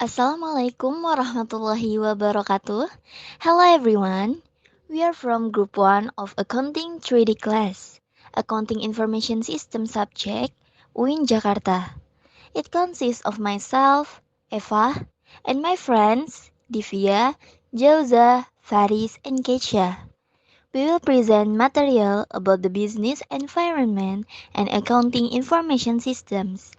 Assalamualaikum warahmatullahi wabarakatuh. Hello everyone. We are from Group 1 of Accounting 3D class, Accounting Information System subject, UIN Jakarta. It consists of myself, Eva, and my friends, Divya, Jauza, Faris, and Keisha. We will present material about the business environment and accounting information systems.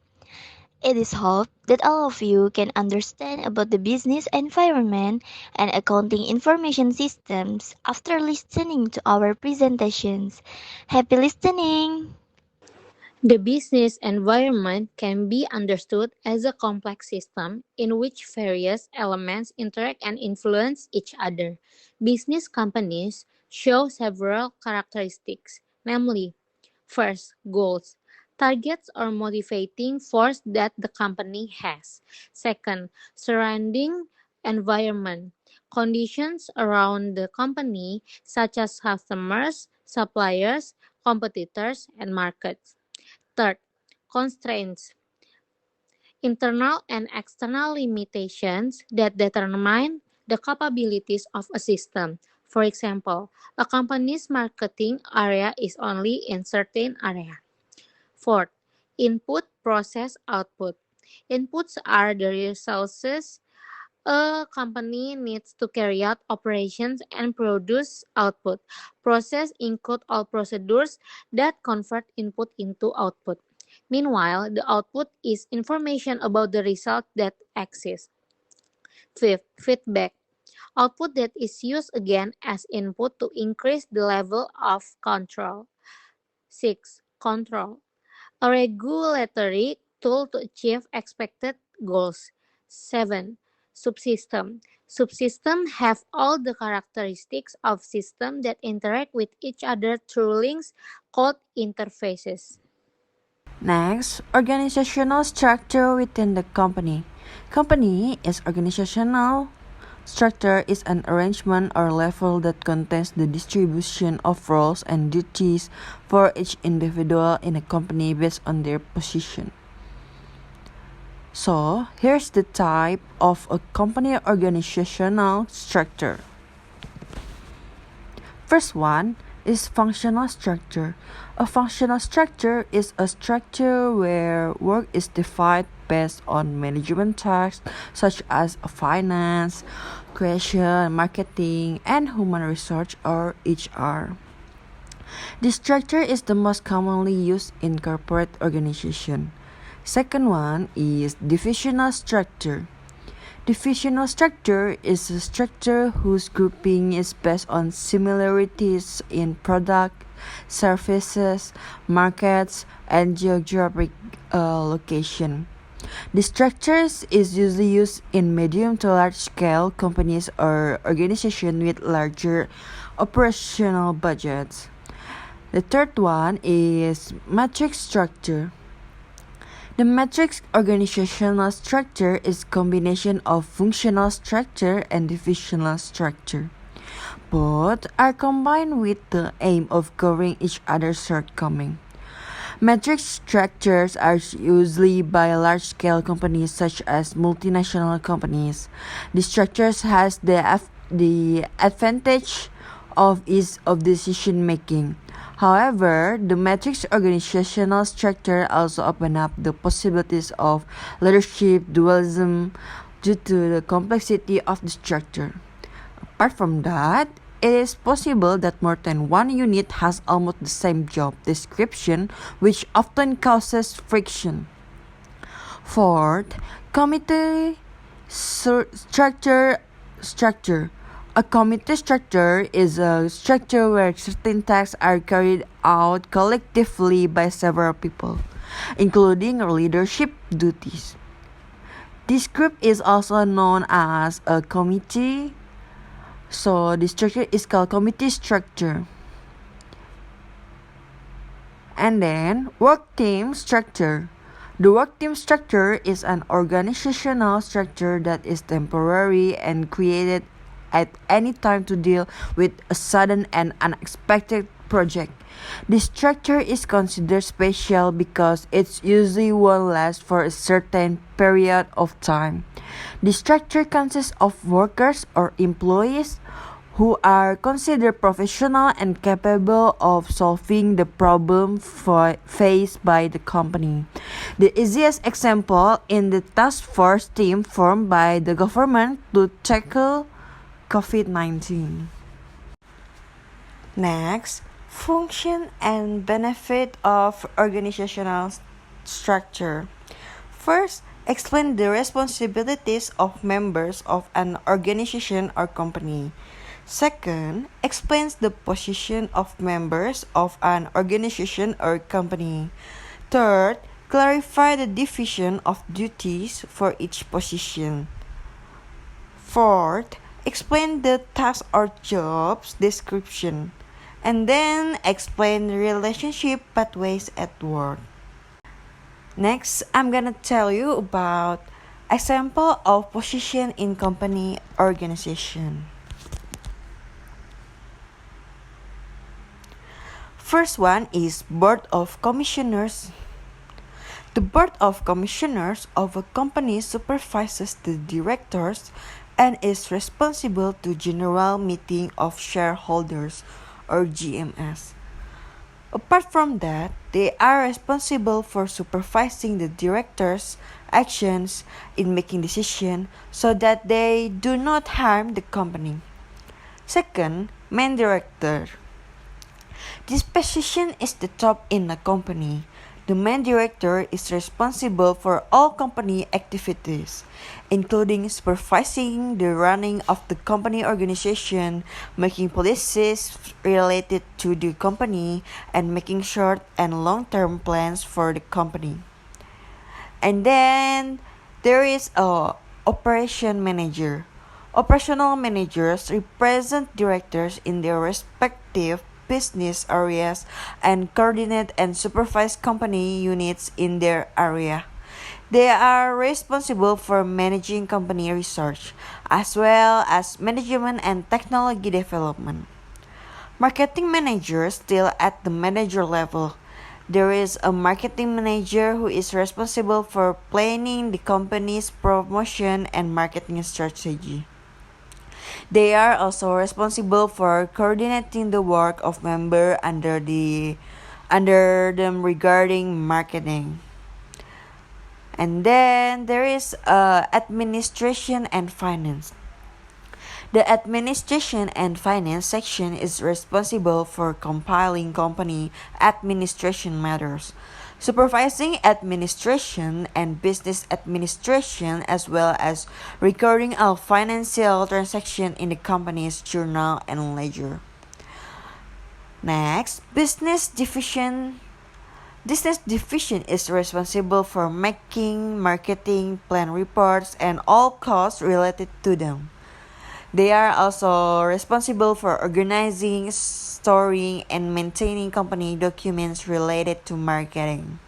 It is hoped that all of you can understand about the business environment and accounting information systems after listening to our presentations. Happy listening! The business environment can be understood as a complex system in which various elements interact and influence each other. Business companies show several characteristics, namely, first, goals, targets or motivating force that the company has. Second, surrounding environment, conditions around the company such as customers, suppliers, competitors, and markets. Third, constraints, internal and external limitations that determine the capabilities of a system. For example, a company's marketing area is only in certain area. Fourth, input, process, output. Inputs are the resources a company needs to carry out operations and produce output. Process include all procedures that convert input into output. Meanwhile, the output is information about the result that exists. Fifth, feedback. Output that is used again as input to increase the level of control. 6. Control. A regulatory tool to achieve expected goals. 7. Subsystem. Subsystems have all the characteristics of systems that interact with each other through links called interfaces. Next, organizational structure within the company. Company is organizational structure is an arrangement or level that contains the distribution of roles and duties for each individual in a company based on their position. So, here's the type of a company organizational structure. First one is functional structure. A functional structure is a structure where work is divided based on management tasks such as finance, creation, marketing, and human resource or HR. This structure is the most commonly used in corporate organization. Second one is divisional structure. Divisional structure is a structure whose grouping is based on similarities in product, services, markets, and geographic location. The structures is usually used in medium to large scale companies or organizations with larger operational budgets. The third one is matrix structure. The matrix organizational structure is combination of functional structure and divisional structure. Both are combined with the aim of covering each other's shortcoming. Matrix structures are usually by large-scale companies such as multinational companies. The structures has the advantage of ease of decision making. However, the matrix organizational structure also open up the possibilities of leadership dualism due to the complexity of the structure. Apart from that, it is possible that more than one unit has almost the same job description, which often causes friction. Fourth, committee structure. A committee structure is a structure where certain tasks are carried out collectively by several people, including leadership duties. This group is also known as a committee. So the structure is called committee structure. And then work team structure. The work team structure is an organizational structure that is temporary and created at any time to deal with a sudden and unexpected project. This structure is considered special because it usually won't last for a certain period of time. The structure consists of workers or employees who are considered professional and capable of solving the problem faced by the company. The easiest example is the task force team formed by the government to tackle COVID-19. Next, function and benefit of organizational structure. First, explain the responsibilities of members of an organization or company. Second, explains the position of members of an organization or company. Third, clarify the division of duties for each position. Fourth, explain the task or jobs description. And then explain the relationship pathways at work. Next, I'm gonna tell you about example of position in company organization. First one is Board of Commissioners. The Board of Commissioners of a company supervises the directors and is responsible to General Meeting of Shareholders or GMS. Apart from that, they are responsible for supervising the directors' actions in making decisions so that they do not harm the company. Second, main director. This position is the top in a company. The main director is responsible for all company activities, including supervising the running of the company organization, making policies related to the company, and making short and long-term plans for the company. And then there is a operation manager. Operational managers represent directors in their respective business areas and coordinate and supervise company units in their area. They are responsible for managing company research, as well as management and technology development. Marketing managers still at the manager level. There is a marketing manager who is responsible for planning the company's promotion and marketing strategy. They are also responsible for coordinating the work of members under them regarding marketing. And then there is administration and finance. The administration and finance section is responsible for compiling company administration matters, supervising administration and business administration, as well as recording all financial transactions in the company's journal and ledger. Next, business division. Business division is responsible for making marketing plan reports and all costs related to them. They are also responsible for organizing, storing, and maintaining company documents related to marketing.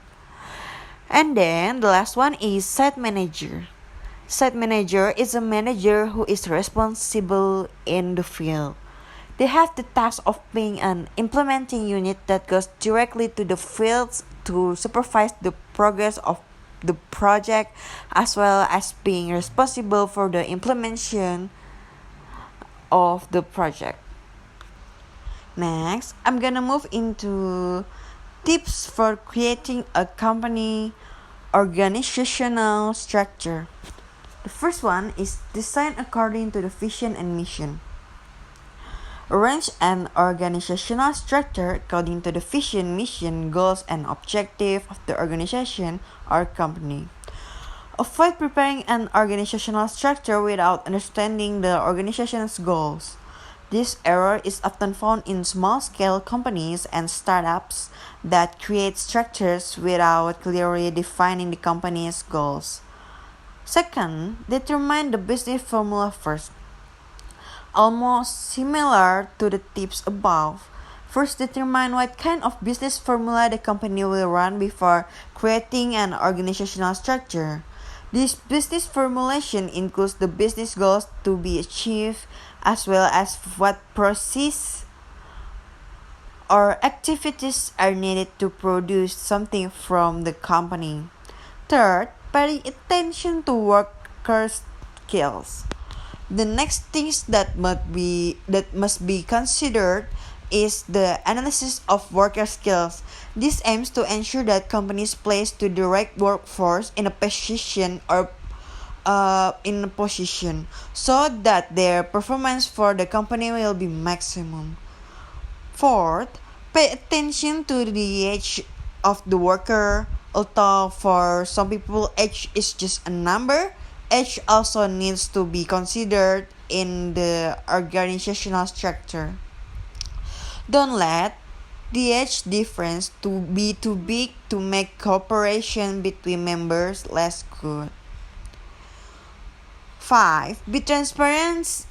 And then the last one is site manager. Site manager is a manager who is responsible in the field. They have the task of being an implementing unit that goes directly to the fields to supervise the progress of the project, as well as being responsible for the implementation of the project. Next, I'm gonna move into tips for creating a company organizational structure. The first one is design according to the vision and mission. Arrange an organizational structure according to the vision, mission, goals, and objective of the organization or company. Avoid preparing an organizational structure without understanding the organization's goals. This error is often found in small-scale companies and startups that create structures without clearly defining the company's goals. Second, determine the business formula first. Almost similar to the tips above, first determine what kind of business formula the company will run before creating an organizational structure. This business formulation includes the business goals to be achieved as well as what process or activities are needed to produce something from the company. Third, paying attention to workers' skills. The next things that must be considered is the analysis of worker skills. This aims to ensure that companies place to the right workforce in a position so that their performance for the company will be maximum. Fourth, pay attention to the age of the worker. Although for some people age is just a number, age also needs to be considered in the organizational structure. Don't let the age difference to be too big to make cooperation between members less good. 5. Be transparent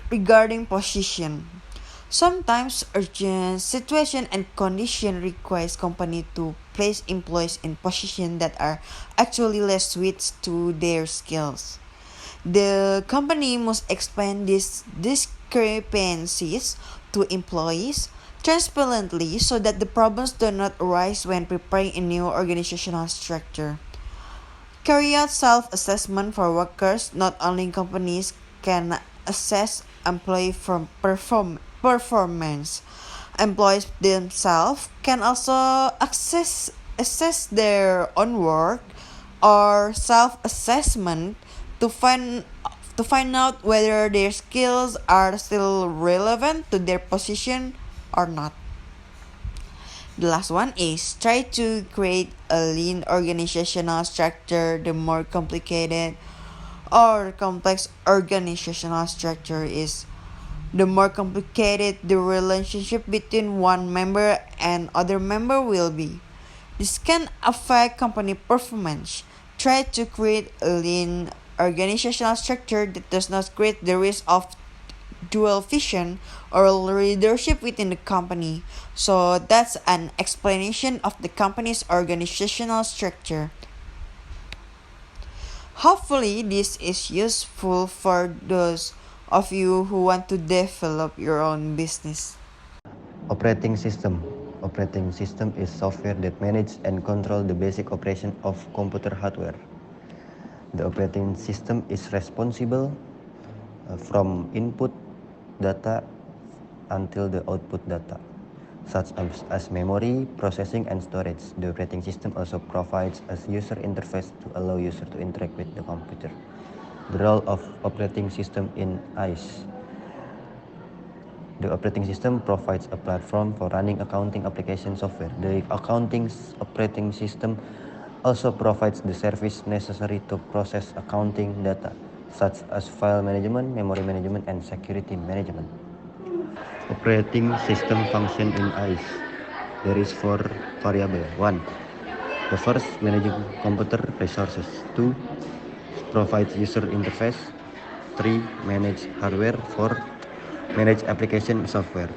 regarding position. Sometimes urgent situation and condition requires company to place employees in positions that are actually less suited to their skills. The company must explain these discrepancies to employees transparently so that the problems do not arise when preparing a new organizational structure. Carry out self-assessment for workers. Not only companies can assess employee performance. Employees themselves can also assess their own work or self-assessment to find out whether their skills are still relevant to their position or not. The last one is try to create a lean organizational structure. The more complicated or complex organizational structure is, the more complicated the relationship between one member and other member will be. This can affect company performance. Try to create a lean organizational structure that does not create the risk of dual vision or leadership within the company. So that's an explanation of the company's organizational structure. Hopefully, this is useful for those of you who want to develop your own business. Operating system. Operating system is software that manages and controls the basic operation of computer hardware. The operating system is responsible from input data until the output data, such as memory, processing, and storage. The operating system also provides a user interface to allow user to interact with the computer. The role of operating system in ICE. The operating system provides a platform for running accounting application software. The accounting operating system also provides the service necessary to process accounting data, such as file management, memory management, and security management. Operating system function in ICE. There is 4 variables. 1. The first, managing computer resources. 2. Provides user interface. 3. Manage hardware. 4. Manage application software.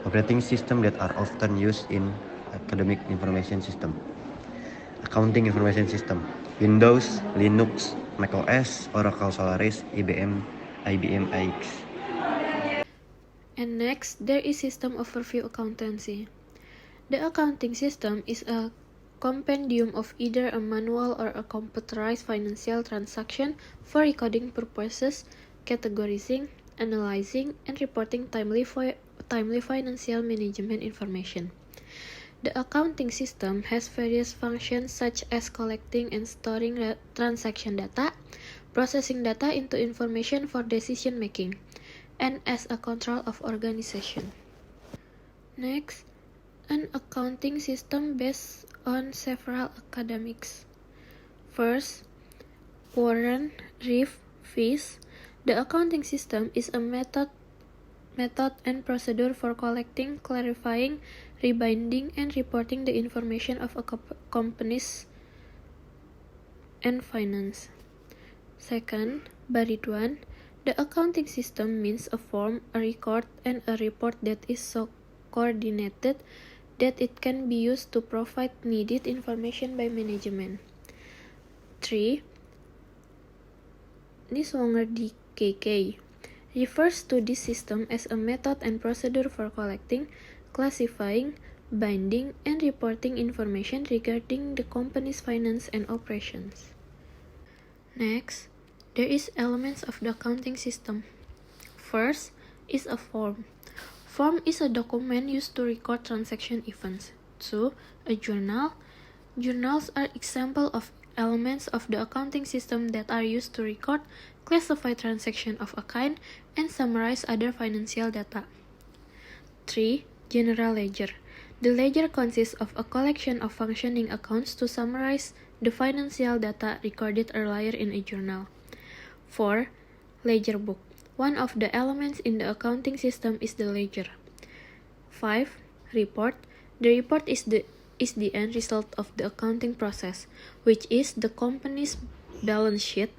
Operating system that are often used in academic information system. Accounting information system. Windows, Linux, macOS, Oracle Solaris, IBM iX. And next, there is system overview accountancy. The accounting system is a compendium of either a manual or a computerized financial transaction for recording purposes, categorizing, analyzing, and reporting timely financial management information. The accounting system has various functions such as collecting and storing transaction data, processing data into information for decision making, and as a control of organization. Next, an accounting system based on several academics. First, Warren Reeve Fish. The accounting system is a method and procedure for collecting, clarifying, rebinding, and reporting the information of a company's and finance. Second, Baridwan. The accounting system means a form, a record, and a report that is so coordinated that it can be used to provide needed information by management. 3. Niswonger DKK refers to this system as a method and procedure for collecting, classifying, binding, and reporting information regarding the company's finance and operations. Next, there is elements of the accounting system. First is a form. Form is a document used to record transaction events. 2. A journal. Journals are examples of elements of the accounting system that are used to record, classify transactions of a kind, and summarize other financial data. 3. General ledger. The ledger consists of a collection of functioning accounts to summarize the financial data recorded earlier in a journal. 4. Ledger book. One of the elements in the accounting system is the ledger. 5. Report. The report is the end result of the accounting process, which is the company's balance sheet,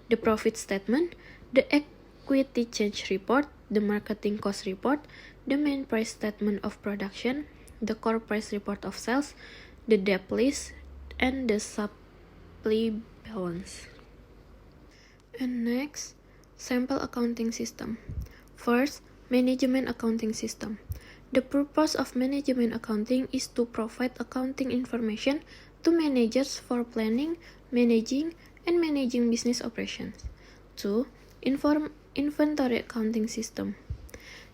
the profit statement, the equity change report, the marketing cost report, the main price statement of production, the core price report of sales, the debt list, and the supply balance. And next, sample accounting system. First, management accounting system. The purpose of management accounting is to provide accounting information to managers for planning, managing, and managing business operations. 2. Inventory accounting system.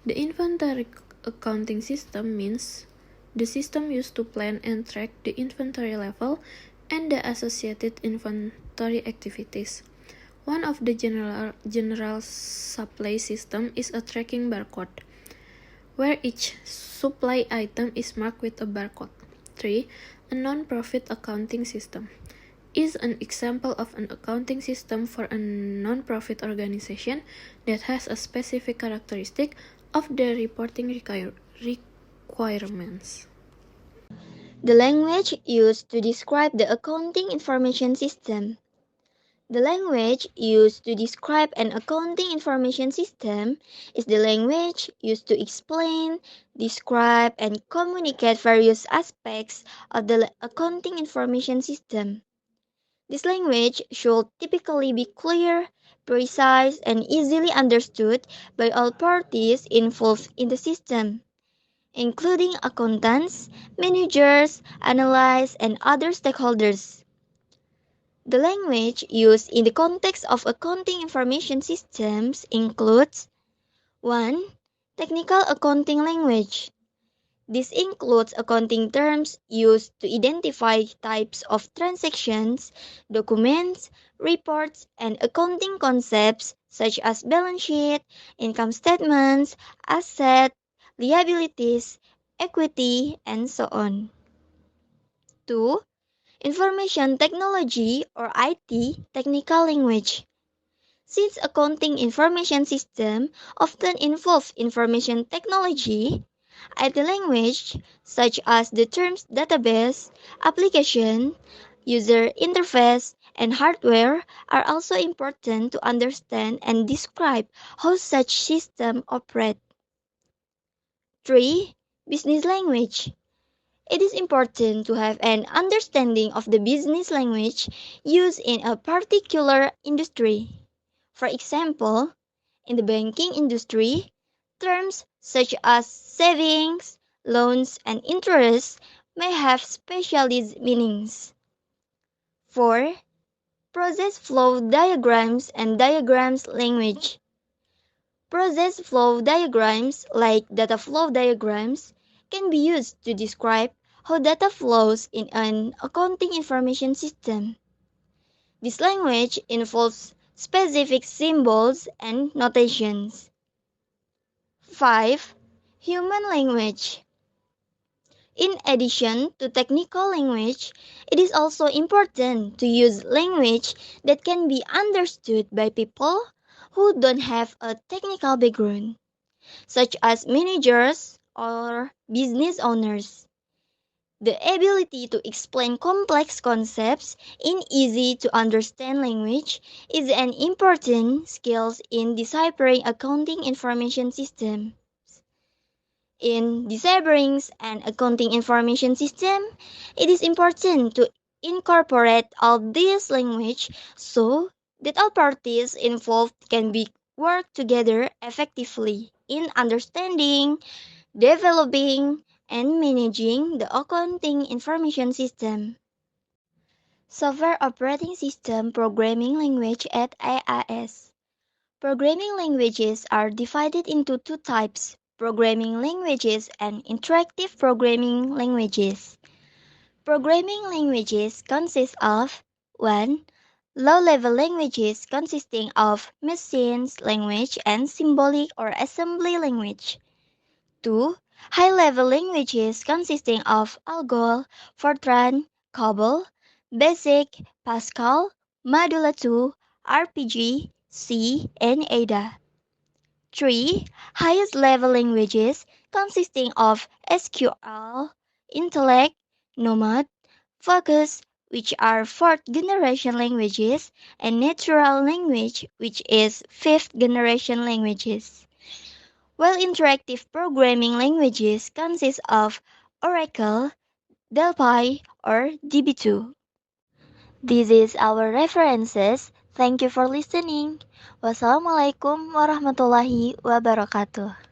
The inventory accounting system means the system used to plan and track the inventory level and the associated inventory activities. One of the general supply system is a tracking barcode, where each supply item is marked with a barcode. 3. A non-profit accounting system is an example of an accounting system for a non-profit organization that has a specific characteristic of the reporting requirements. The language used to describe the accounting information system. The language used to describe an accounting information system is the language used to explain, describe, and communicate various aspects of the accounting information system. This language should typically be clear, precise, and easily understood by all parties involved in the system, including accountants, managers, analysts, and other stakeholders. The language used in the context of accounting information systems includes 1. Technical accounting language. This includes accounting terms used to identify types of transactions, documents, reports, and accounting concepts such as balance sheet, income statements, assets, liabilities, equity, and so on. 2. Information technology or IT technical language. Since accounting information system often involve information technology, IT language such as the terms database, application, user interface, and hardware are also important to understand and describe how such system operate. 3. Business language. It is important to have an understanding of the business language used in a particular industry. For example, in the banking industry, terms such as savings, loans, and interest may have specialized meanings. 4. Process flow diagrams and diagrams language. Process flow diagrams, like data flow diagrams, can be used to describe how data flows in an accounting information system. This language involves specific symbols and notations. 5. Human language. In addition to technical language, it is also important to use language that can be understood by people who don't have a technical background, such as managers or business owners. The ability to explain complex concepts in easy to understand language is an important skill in deciphering accounting information systems. In deciphering an accounting information system, it is important to incorporate all this language so that all parties involved can work together effectively in understanding, developing and managing the accounting information system. Software Operating System Programming Language at AIS. Programming languages are divided into two types, programming languages and interactive programming languages. Programming languages consist of 1. Low-level languages consisting of machines language and symbolic or assembly language. 2. High-level languages consisting of Algol, Fortran, COBOL, BASIC, Pascal, Modula 2, RPG, C, and Ada. 3. Highest level languages consisting of SQL, Intellect, Nomad, Focus, which are fourth generation languages, and natural language, which is fifth generation languages. While interactive programming languages consist of Oracle, Delphi, or DB2. This is our references. Thank you for listening. Wassalamualaikum warahmatullahi wabarakatuh.